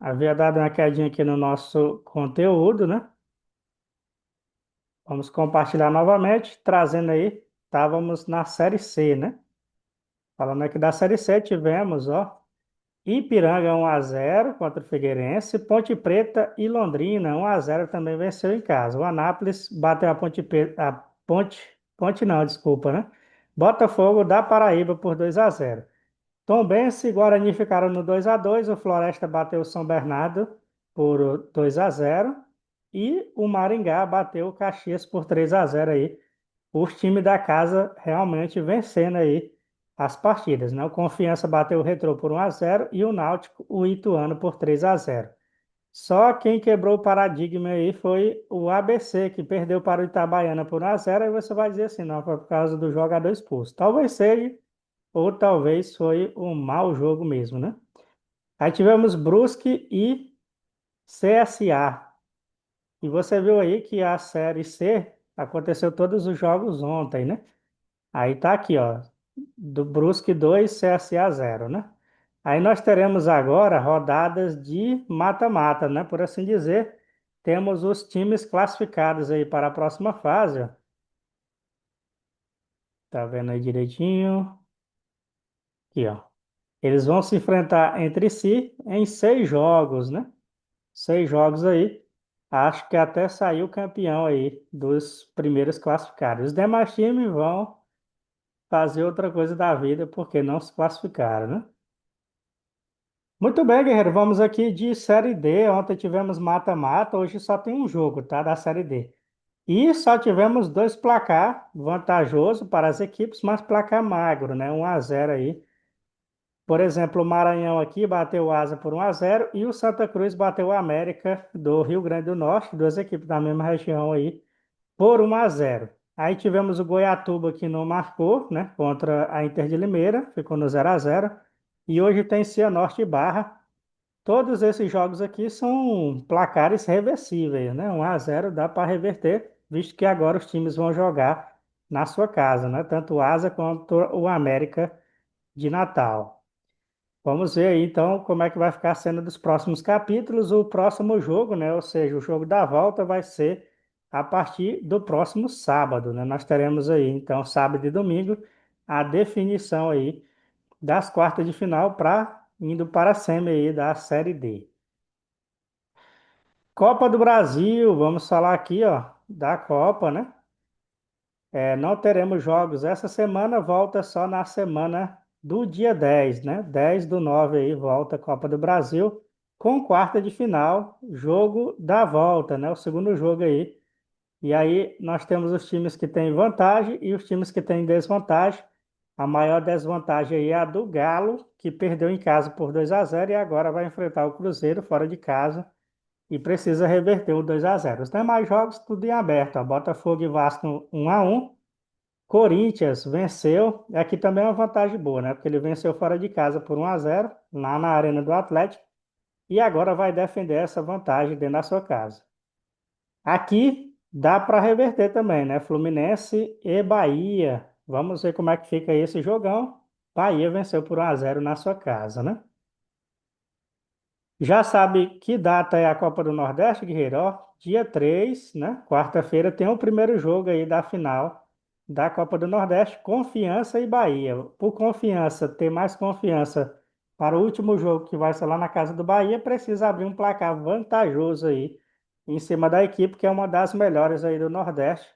Havia dado uma quedinha aqui no nosso conteúdo, né? Vamos compartilhar novamente, trazendo aí, estávamos na Série C, né? Falando aqui da Série C, tivemos, ó, Ipiranga 1-0 contra o Figueirense, Ponte Preta e Londrina 1-0 também venceu em casa. O Anápolis bateu a Ponte Preta, Ponte não, desculpa, né? Botafogo da Paraíba por 2-0. Tombense e Guarani ficaram no 2-2. O Floresta bateu o São Bernardo por 2-0. E o Maringá bateu o Caxias por 3-0 aí. Os times da casa realmente vencendo aí as partidas, né? O Confiança bateu o Retrô por 1-0 e o Náutico, o Ituano por 3-0. Só quem quebrou o paradigma aí foi o ABC, que perdeu para o Itabaiana por 1-0. Aí você vai dizer assim, não, foi por causa do jogador expulso. Talvez seja, ou talvez foi um mau jogo mesmo, né? Aí tivemos Brusque e CSA. E você viu aí que a Série C aconteceu todos os jogos ontem, né? Aí tá aqui, ó, do Brusque 2, CSA 0, né? Aí nós teremos agora rodadas de mata-mata, né? Por assim dizer, temos os times classificados aí para a próxima fase, ó. Tá vendo aí direitinho? Aqui, ó. Eles vão se enfrentar entre si em 6 jogos, né? 6 jogos aí. Acho que até saiu campeão aí dos primeiros classificados. Os demais times vão fazer outra coisa da vida porque não se classificaram, né? Muito bem, guerreiro. Vamos aqui de Série D. Ontem tivemos mata-mata, hoje só tem um jogo, tá? Da Série D. E só tivemos dois placar vantajoso para as equipes, mas placar magro, né? 1-0 aí. Por exemplo, o Maranhão aqui bateu o Asa por 1-0 e o Santa Cruz bateu o América do Rio Grande do Norte, duas equipes da mesma região aí, por 1-0. Aí tivemos o Goiatuba que não marcou, né, contra a Inter de Limeira, ficou no 0-0. E hoje tem Cianorte e Barra. Todos esses jogos aqui são placares reversíveis, né? 1-0 dá para reverter, visto que agora os times vão jogar na sua casa, né? Tanto o Asa quanto o América de Natal. Vamos ver aí então como é que vai ficar a cena dos próximos capítulos. O próximo jogo, né? Ou seja, o jogo da volta vai ser a partir do próximo sábado, né? Nós teremos aí então sábado e domingo a definição aí das quartas de final para indo para a semi aí da Série D. Copa do Brasil, vamos falar aqui, ó, da Copa, né? Não teremos jogos essa semana, volta só na semana do dia 10, né? 10/9 aí, volta a Copa do Brasil, com quarta de final, jogo da volta, né? O segundo jogo aí. E aí nós temos os times que têm vantagem e os times que têm desvantagem. A maior desvantagem aí é a do Galo, que perdeu em casa por 2-0 e agora vai enfrentar o Cruzeiro fora de casa e precisa reverter o 2-0. Os demais jogos tudo em aberto, ó. Botafogo e Vasco 1-1. Corinthians venceu. Aqui também é uma vantagem boa, né? Porque ele venceu fora de casa por 1-0, lá na Arena do Atlético, e agora vai defender essa vantagem dentro da sua casa. Aqui dá para reverter também, né? Fluminense e Bahia. Vamos ver como é que fica esse jogão. Bahia venceu por 1-0 na sua casa, né? Já sabe que data é a Copa do Nordeste, Guerreiro? Ó, dia 3, né? Quarta-feira tem o primeiro jogo aí da final da Copa do Nordeste, Confiança e Bahia. Por Confiança ter mais confiança para o último jogo que vai ser lá na casa do Bahia, precisa abrir um placar vantajoso aí em cima da equipe, que é uma das melhores aí do Nordeste.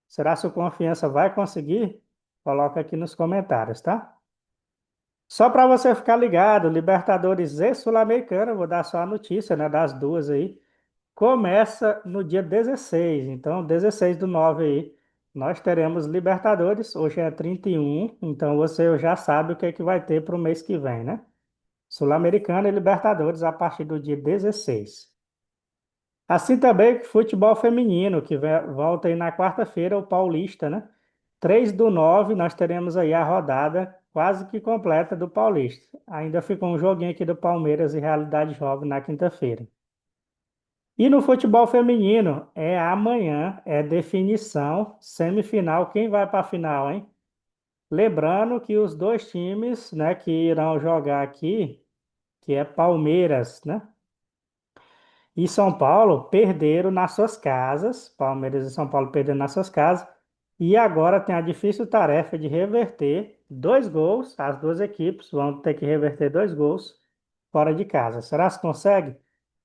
Será que o Confiança vai conseguir? Coloca aqui nos comentários, tá? Só para você ficar ligado, Libertadores e Sul-Americana, vou dar só a notícia, né, das duas aí. Começa no dia 16, então 16/9 aí. Nós teremos Libertadores, hoje é 31, então você já sabe o que é que vai ter para o mês que vem, né? Sul-Americana e Libertadores a partir do dia 16. Assim também que futebol feminino, que volta aí na quarta-feira, o Paulista, né? 3/9, nós teremos aí a rodada quase que completa do Paulista. Ainda ficou um joguinho aqui do Palmeiras e Realidade Jovem na quinta-feira. E no futebol feminino, é amanhã, é definição, semifinal, quem vai para a final, hein? Lembrando que os dois times, né, que irão jogar aqui, que é Palmeiras, né? e São Paulo perderam nas suas casas. Palmeiras e São Paulo perderam nas suas casas. E agora tem a difícil tarefa de reverter dois gols. As duas equipes vão ter que reverter dois gols fora de casa. Será que consegue?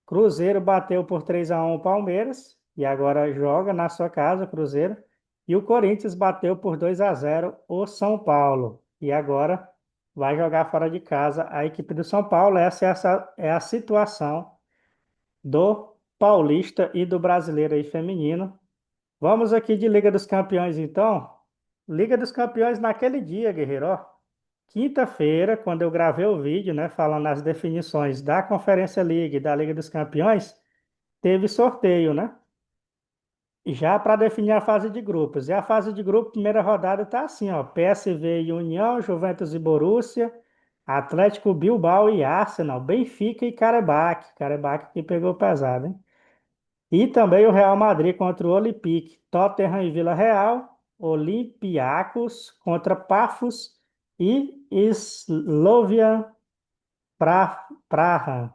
Cruzeiro bateu por 3-1 o Palmeiras e agora joga na sua casa, o Cruzeiro. E o Corinthians bateu por 2-0 o São Paulo. E agora vai jogar fora de casa a equipe do São Paulo. Essa é a situação do Paulista e do Brasileiro aí feminino. Vamos aqui de Liga dos Campeões, então. Liga dos Campeões naquele dia, guerreiro. Ó. Quinta-feira, quando eu gravei o vídeo, né, falando as definições da Conferência League e da Liga dos Campeões, teve sorteio, né? Já para definir a fase de grupos. E a fase de grupo, primeira rodada, tá assim, ó. PSV e União, Juventus e Borussia, Atlético Bilbao e Arsenal, Benfica e Karabakh. Karabakh que pegou pesado, hein? E também o Real Madrid contra o Olympique, Tottenham e Vila Real, Olympiacos contra Pafos e Slavia Praha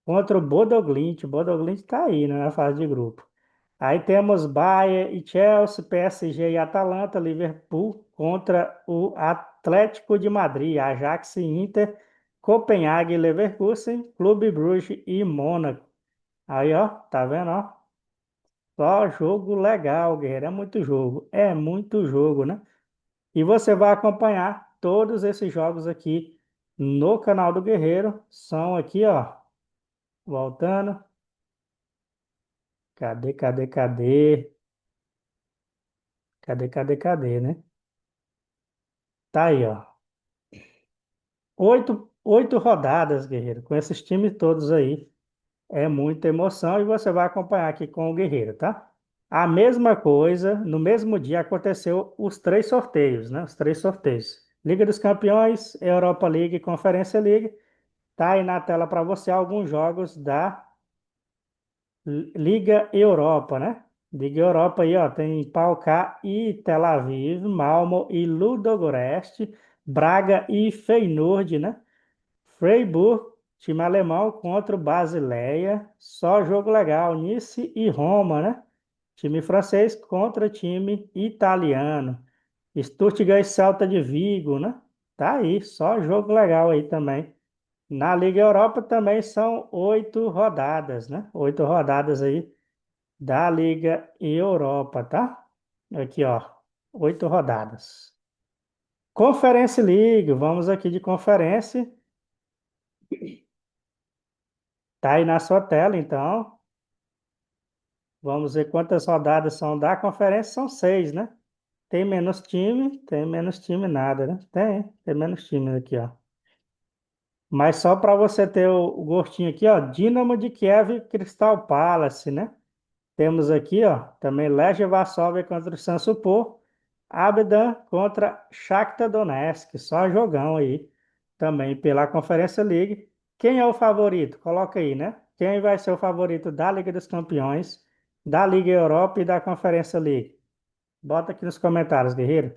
contra o Bodoglint. O Bodoglint está aí, né, na fase de grupo. Aí temos Bayern e Chelsea, PSG e Atalanta, Liverpool contra o Atlético de Madrid, Ajax e Inter, Copenhague e Leverkusen, Clube Bruges e Mônaco. Aí, ó, tá vendo, ó? Só jogo legal, guerreiro. É muito jogo, né? E você vai acompanhar todos esses jogos aqui no canal do Guerreiro. São aqui, ó. Voltando. Cadê? Cadê, né? Tá aí, ó. Oito rodadas, guerreiro. Com esses times todos aí. É muita emoção e você vai acompanhar aqui com o Guerreiro, tá? A mesma coisa, no mesmo dia aconteceu os três sorteios, né? Os três sorteios. Liga dos Campeões, Europa League e Conferência League. Tá aí na tela para você alguns jogos da Liga Europa, né? Liga Europa aí, ó, tem PAOK e Tel Aviv, Malmo e Ludogorets, Braga e Feyenoord, né? Freiburg, time alemão contra o Basileia, só jogo legal. Nice e Roma, né? Time francês contra time italiano. Stuttgart e Celta de Vigo, né? Tá aí, só jogo legal aí também. Na Liga Europa também são 8 rodadas, né? 8 rodadas aí da Liga Europa, tá? Aqui, ó, 8 rodadas. Conference League, vamos aqui de conferência. Tá aí na sua tela, então. Vamos ver quantas rodadas são da conferência. São 6, né? Tem menos time nada, né? Tem menos time aqui, ó. Mas só para você ter o gostinho aqui, ó. Dinamo de Kiev e Crystal Palace, né? Temos aqui, ó, também Legia Varsóvia contra o Sansupo, Abdan contra Shakhtar Donetsk, só jogão aí, também pela Conferência League. Quem é o favorito? Coloca aí, né? Quem vai ser o favorito da Liga dos Campeões, da Liga Europa e da Conferência League? Bota aqui nos comentários, guerreiro.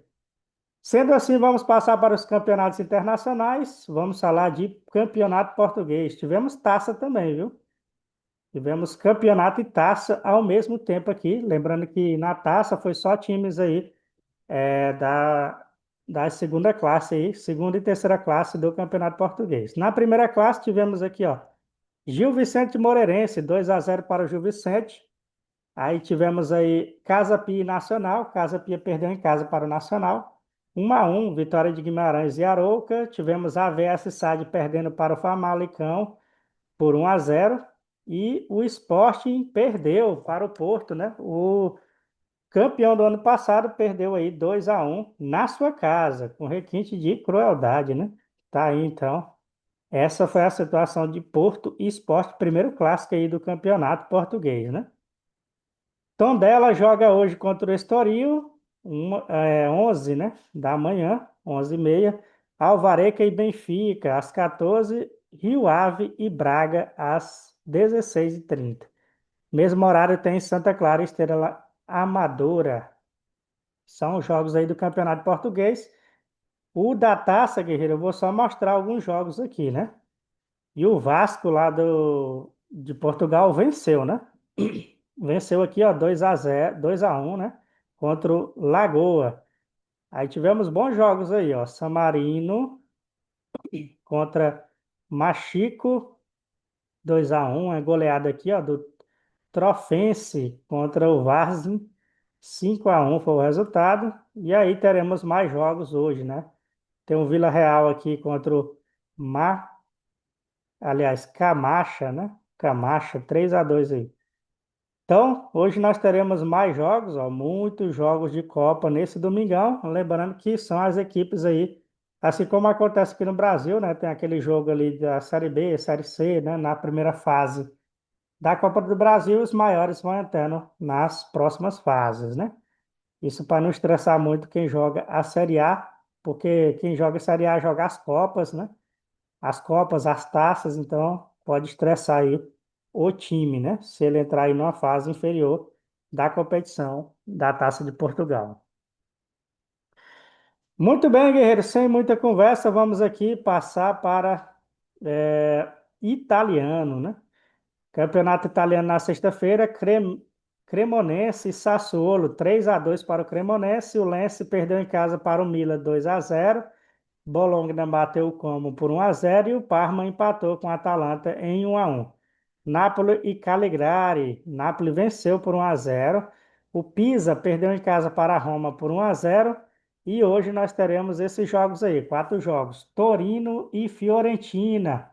Sendo assim, vamos passar para os campeonatos internacionais. Vamos falar de campeonato português. Tivemos taça também, viu? Tivemos campeonato e taça ao mesmo tempo aqui. Lembrando que na taça foi só times aí da segunda classe aí, segunda e terceira classe do Campeonato Português. Na primeira classe tivemos aqui, ó, Gil Vicente Moreirense, 2-0 para o Gil Vicente. Aí tivemos aí Casa Pia e Nacional. Casa Pia perdeu em casa para o Nacional. 1-1, vitória de Guimarães e Arouca. Tivemos a AVS SAD perdendo para o Famalicão por 1-0. E o Sporting perdeu para o Porto, né? O campeão do ano passado perdeu aí 2-1 na sua casa, com requinte de crueldade, né? Tá aí então. Essa foi a situação de Porto e Sport, primeiro clássico aí do campeonato português, né? Tondela joga hoje contra o Estoril, 11, né? Da manhã, 11h30. Alvareca e Benfica, às 14h. Rio Ave e Braga, às 16h30. Mesmo horário tem Santa Clara e Estrela Amadora. São os jogos aí do Campeonato Português. O da Taça, Guerreiro, eu vou só mostrar alguns jogos aqui, né? E o Vasco lá de Portugal venceu, né? Venceu aqui, ó, 2-0, 2-1, né? Contra o Lagoa. Aí tivemos bons jogos aí, ó. San Marino contra Machico, 2-1. É goleada aqui, ó, do Trofense contra o Varzim, 5-1 foi o resultado. E aí teremos mais jogos hoje, né? Tem o Vila Real aqui contra o Ma, aliás, Camacha, né? Camacha, 3-2 aí. Então, hoje nós teremos mais jogos, ó, muitos jogos de Copa nesse domingão. Lembrando que são as equipes aí, assim como acontece aqui no Brasil, né? Tem aquele jogo ali da Série B, Série C, né? Na primeira fase da Copa do Brasil, os maiores vão entrando nas próximas fases, né? Isso para não estressar muito quem joga a Série A, porque quem joga a Série A joga as Copas, né? As Copas, as taças, então pode estressar aí o time, né? Se ele entrar aí numa fase inferior da competição da Taça de Portugal. Muito bem, guerreiro, sem muita conversa, vamos aqui passar para italiano, né? Campeonato italiano na sexta-feira, Cremonense e Sassuolo, 3-2 para o Cremonense, o Lense perdeu em casa para o Milan, 2-0. Bologna bateu o Como por 1-0 e o Parma empatou com a Atalanta em 1-1. Napoli e Cagliari. Napoli venceu por 1-0. O Pisa perdeu em casa para a Roma por 1-0. E hoje nós teremos esses jogos aí, quatro jogos. Torino e Fiorentina.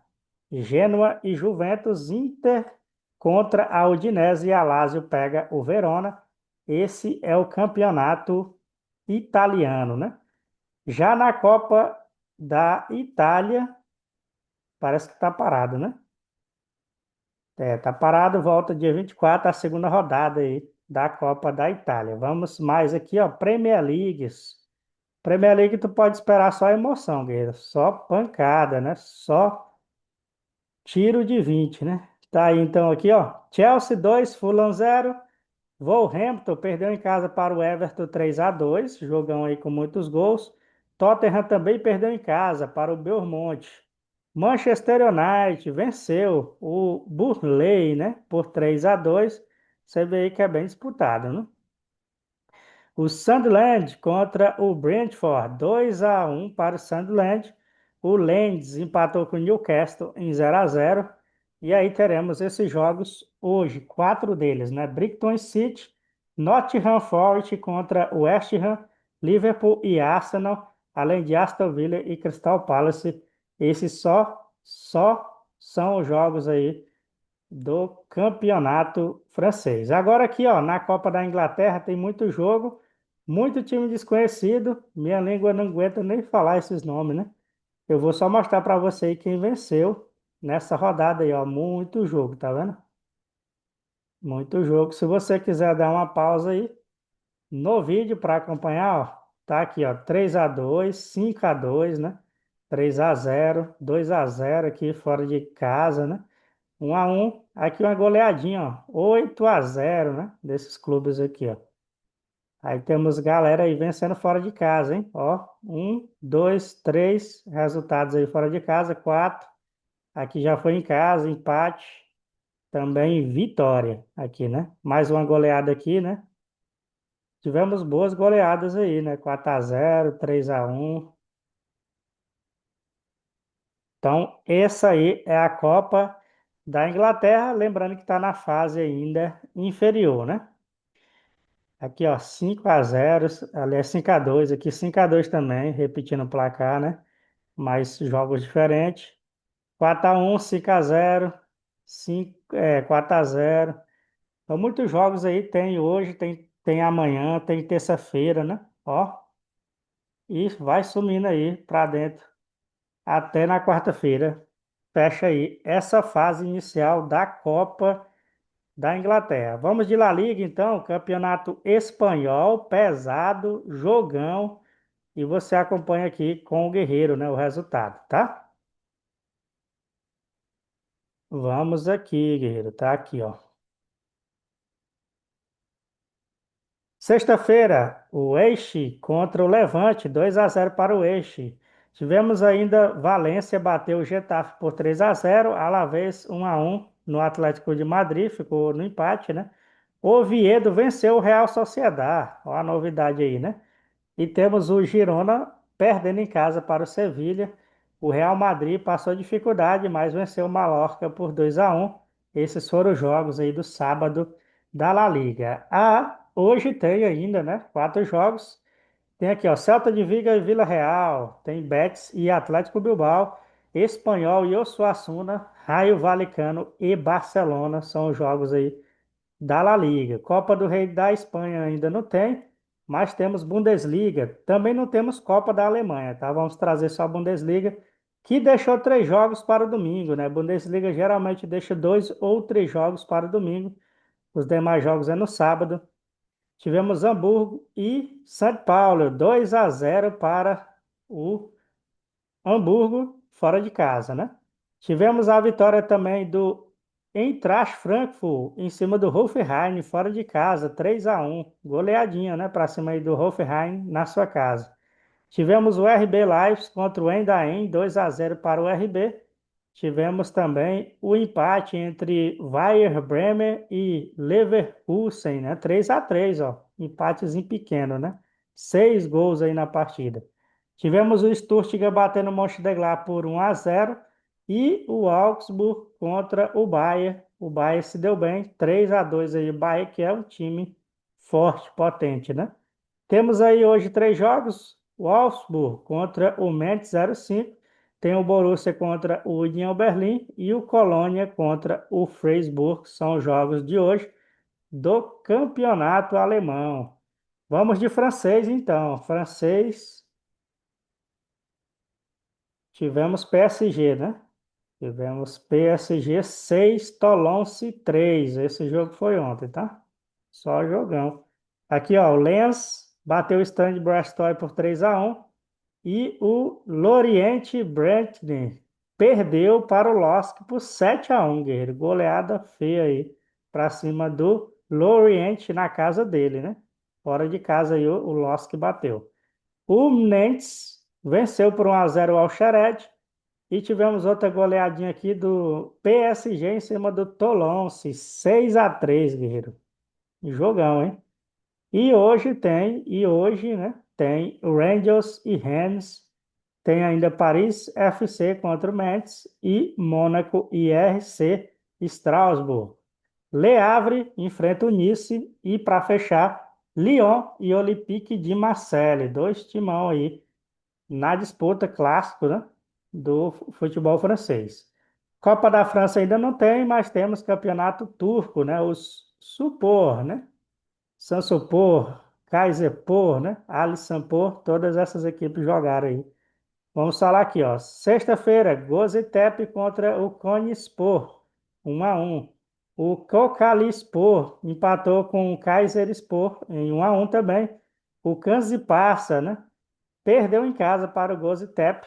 Gênua e Juventus. Inter contra a Udinese e a Lazio pega o Verona. Esse é o campeonato italiano, né? Já na Copa da Itália, parece que está parado, né? É, tá parado, volta dia 24, a segunda rodada aí da Copa da Itália. Vamos mais aqui, ó, Premier League. Premier League tu pode esperar só emoção, guerreiro. Só pancada, né? Só tiro de 20, né? Tá aí então aqui, ó. Chelsea 2, Fulham 0. Wolverhampton perdeu em casa para o Everton 3-2, jogão aí com muitos gols. Tottenham também perdeu em casa para o Bournemouth. Manchester United venceu o Burnley, né, por 3-2. Você vê aí que é bem disputado, né? O Sunderland contra o Brentford, 2-1 para o Sunderland. O Leeds empatou com o Newcastle em 0-0. E aí teremos esses jogos hoje, quatro deles, né? Brighton City, Nottingham Forest contra o West Ham, Liverpool e Arsenal, além de Aston Villa e Crystal Palace. Esses só são os jogos aí do campeonato francês. Agora aqui, ó, na Copa da Inglaterra tem muito jogo, muito time desconhecido. Minha língua não aguenta nem falar esses nomes, né? Eu vou só mostrar para você aí quem venceu nessa rodada aí, ó. Muito jogo, tá vendo? Muito jogo. Se você quiser dar uma pausa aí no vídeo para acompanhar, ó, tá aqui, ó, 3-2, 5-2, né? 3-0, 2-0 aqui fora de casa, né? 1-1. Aqui uma goleadinha, ó. 8-0, né? Desses clubes aqui, ó. Aí temos galera aí vencendo fora de casa, hein? Ó, um, dois, três resultados aí fora de casa, quatro. Aqui já foi em casa, empate. Também vitória aqui, né? Mais uma goleada aqui, né? Tivemos boas goleadas aí, né? 4-0, 3-1. Então, essa aí é a Copa da Inglaterra, lembrando que está na fase ainda inferior, né? Aqui, ó, 5-0, aliás, 5-2, aqui 5-2 também, repetindo o placar, né? Mas jogos diferentes. 4-1, 5-0, 4-0. Então, muitos jogos aí tem hoje, tem amanhã, tem terça-feira, né? Ó, e vai sumindo aí para dentro até na quarta-feira. Fecha aí essa fase inicial da Copa da Inglaterra. Vamos de La Liga, então, campeonato espanhol, pesado, jogão, e você acompanha aqui com o Guerreiro, né, o resultado, tá? Vamos aqui, Guerreiro, tá aqui, ó. Sexta-feira, o Eixe contra o Levante, 2-0 para o Eixe. Tivemos ainda Valência bateu o Getafe por 3-0, Alavés 1-1. no Atlético de Madrid, ficou no empate, né? O Oviedo venceu o Real Sociedad, olha a novidade aí, né? E temos o Girona perdendo em casa para o Sevilha. O Real Madrid passou dificuldade, mas venceu o Mallorca por 2-1. Esses foram os jogos aí do sábado da La Liga. Hoje tem ainda, né? 4 jogos. Tem aqui, ó, Celta de Vigo e Vila Real. Tem Betis e Atlético Bilbao. Espanhol e Osasuna. Raio Valecano e Barcelona são os jogos aí da La Liga. Copa do Rei da Espanha ainda não tem, mas temos Bundesliga. Também não temos Copa da Alemanha, tá? Vamos trazer só a Bundesliga, que deixou 3 jogos para o domingo, né? Bundesliga geralmente deixa 2 ou 3 jogos para o domingo. Os demais jogos é no sábado. Tivemos Hamburgo e São Paulo, 2-0 para o Hamburgo, fora de casa, né? Tivemos a vitória também do Eintracht Frankfurt em cima do Hoffenheim, fora de casa, 3-1. Goleadinha, né? Para cima aí do Hoffenheim na sua casa. Tivemos o RB Leipzig contra o Endain, 2-0 para o RB. Tivemos também o empate entre Werder Bremen e Leverkusen, né? 3-3, ó. Empatezinho pequeno, né? 6 gols aí na partida. Tivemos o Stuttgart batendo o Mönchengladbach por 1-0 e o Augsburg contra o Bayern. O Bayern se deu bem, 3-2 aí. O Bayern que é um time forte, potente, né? Temos aí hoje 3 jogos. O Augsburg contra o Mainz 05. Tem o Borussia contra o Union Berlim e o Colônia contra o Freiburg. São os jogos de hoje do campeonato alemão. Vamos de francês então. Francês, tivemos PSG, né? Tivemos PSG 6, Tolonce 3. Esse jogo foi ontem, tá? Só jogão. Aqui, ó, o Lens bateu o Stand Brastói por 3-1 e o Lorient Brentne perdeu para o LOSC por 7-1, guerreiro. Goleada feia aí para cima do Lorient na casa dele, né? Fora de casa aí o LOSC bateu. O Nantes venceu por 1-0 ao Xerez e tivemos outra goleadinha aqui do PSG em cima do Toulon, 6-3, guerreiro. Jogão, hein? E hoje, né, tem Rangers e Rennes, tem ainda Paris FC contra o Metz e Mônaco e RC Strasbourg. Le Havre enfrenta o Nice e, para fechar, Lyon e Olympique de Marseille. 2 timão aí na disputa clássico, né, do futebol francês. Copa da França ainda não tem, mas temos campeonato turco, né, os Supor, né? Sansospor, Kayserispor, né? Alisanspor, todas essas equipes jogaram aí. Vamos falar aqui, ó. Sexta-feira, Gaziantep contra o Konyaspor, 1-1. O Kocaelispor empatou com o Kayserispor em 1-1 também. O Kanzipaşa, né? Perdeu em casa para o Gaziantep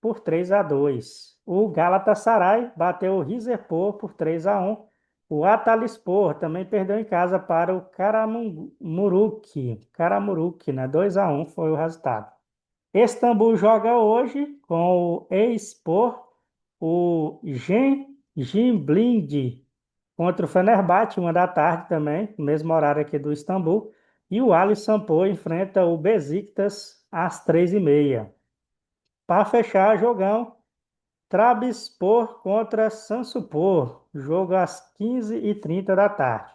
por 3-2. O Galatasaray bateu o Rizespor por 3-1. O Antalyaspor também perdeu em casa para o Karamuruk, né? 2-1 foi o resultado. Istambul joga hoje com o Eyspor, o Gençlerbirliği contra o Fenerbahçe, 1 da tarde também, no mesmo horário aqui do Istambul. E o Alipsopor enfrenta o Besiktas às 3h30. Para fechar, jogão, Trabzonspor contra Samsunspor, jogo às 15h30 da tarde.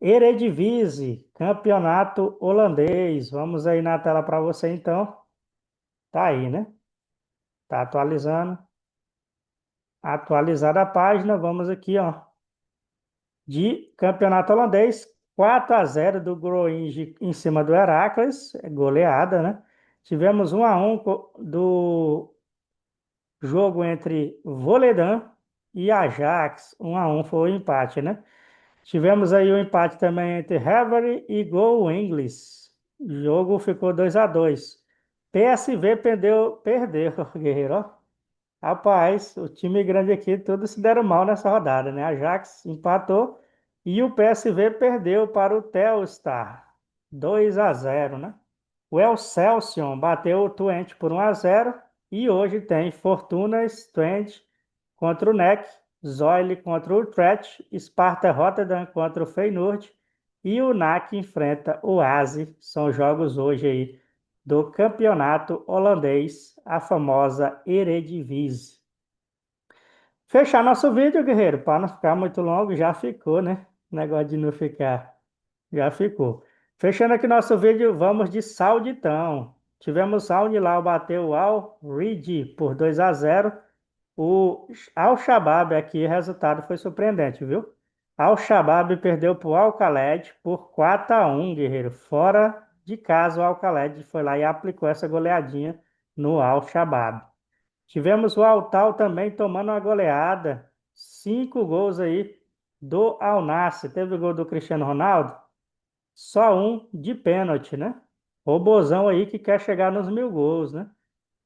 Eredivisie, campeonato holandês. Vamos aí na tela para você então. Tá aí, né? Tá atualizando. Atualizada a página, vamos aqui, ó. De campeonato holandês, 4-0 do Groningen em cima do Heracles, goleada, né? Tivemos 1-1 do jogo entre Volendam e Ajax, 1-1 foi o empate, né? Tivemos aí o empate também entre Highbury e Go Inglis. O jogo ficou 2-2. PSV perdeu, Guerreiro, ó. Rapaz, o time grande aqui, todos se deram mal nessa rodada, né? Ajax empatou e o PSV perdeu para o Telstar, 2-0, né? O Excelsior bateu o Twente por 1-0 e hoje tem Fortuna Twente contra o NEC, Zwolle contra o Utrecht, Sparta Rotterdam contra o Feyenoord e o NAC enfrenta o AZ. São jogos hoje aí do campeonato holandês, a famosa Eredivisie. Fechar nosso vídeo, guerreiro, para não ficar muito longo, já ficou, né? Negócio de não ficar, já ficou. Fechando aqui nosso vídeo, vamos de Sauditão. Tivemos Saudi lá, bateu o Al Reed por 2-0. O Al-Shabaab aqui, o resultado foi surpreendente, viu? Al-Shabaab perdeu para o Al-Khaled por 4-1, guerreiro. Fora de casa, o Al-Khaled foi lá e aplicou essa goleadinha no Al-Shabaab. Tivemos o Al-Tal também tomando uma goleada. 5 gols aí do Al-Nassr. Teve o gol do Cristiano Ronaldo? Só um de pênalti, né? Robozão aí que quer chegar nos 1.000 gols, né?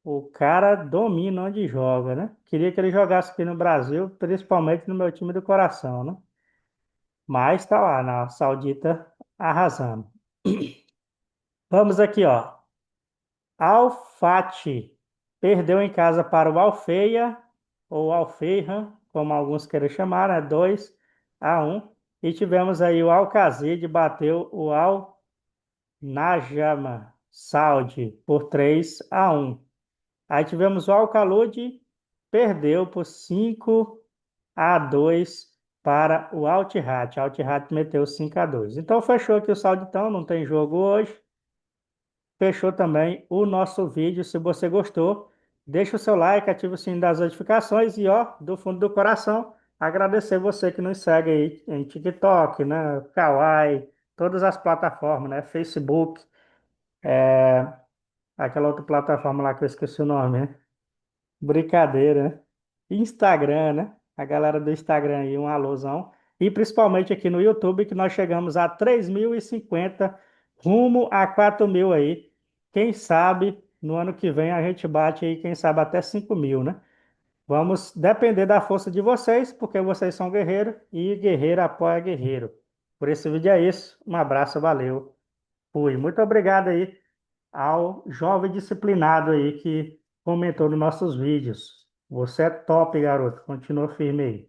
O cara domina onde joga, né? Queria que ele jogasse aqui no Brasil, principalmente no meu time do coração, né? Mas tá lá na Saudita arrasando. Vamos aqui, ó. Al-Fati perdeu em casa para o Al-Feia, ou Al-Feiha, como alguns querem chamar, né? 2-1. E tivemos aí o Al-Qazid bateu o Al-Najama Saudi por 3-1. Aí tivemos o Al-Khalud, perdeu por 5-2 para o Al-Ittihad. O Al-Ittihad meteu 5-2. Então fechou aqui o Sauditão, não tem jogo hoje. Fechou também o nosso vídeo. Se você gostou, deixa o seu like, ativa o sininho das notificações e, ó, do fundo do coração, agradecer você que nos segue aí em TikTok, né, Kawaii, todas as plataformas, né, Facebook, aquela outra plataforma lá que eu esqueci o nome, né? Brincadeira, né? Instagram, né? A galera do Instagram aí, um alôzão. E principalmente aqui no YouTube, que nós chegamos a 3.050, rumo a 4.000 aí. Quem sabe no ano que vem a gente bate aí, quem sabe até 5.000, né? Vamos depender da força de vocês, porque vocês são guerreiros e guerreiro apoia guerreiro. Por esse vídeo é isso. Um abraço, valeu. Fui. Muito obrigado aí ao jovem disciplinado aí que comentou nos nossos vídeos. Você é top, garoto. Continua firme aí.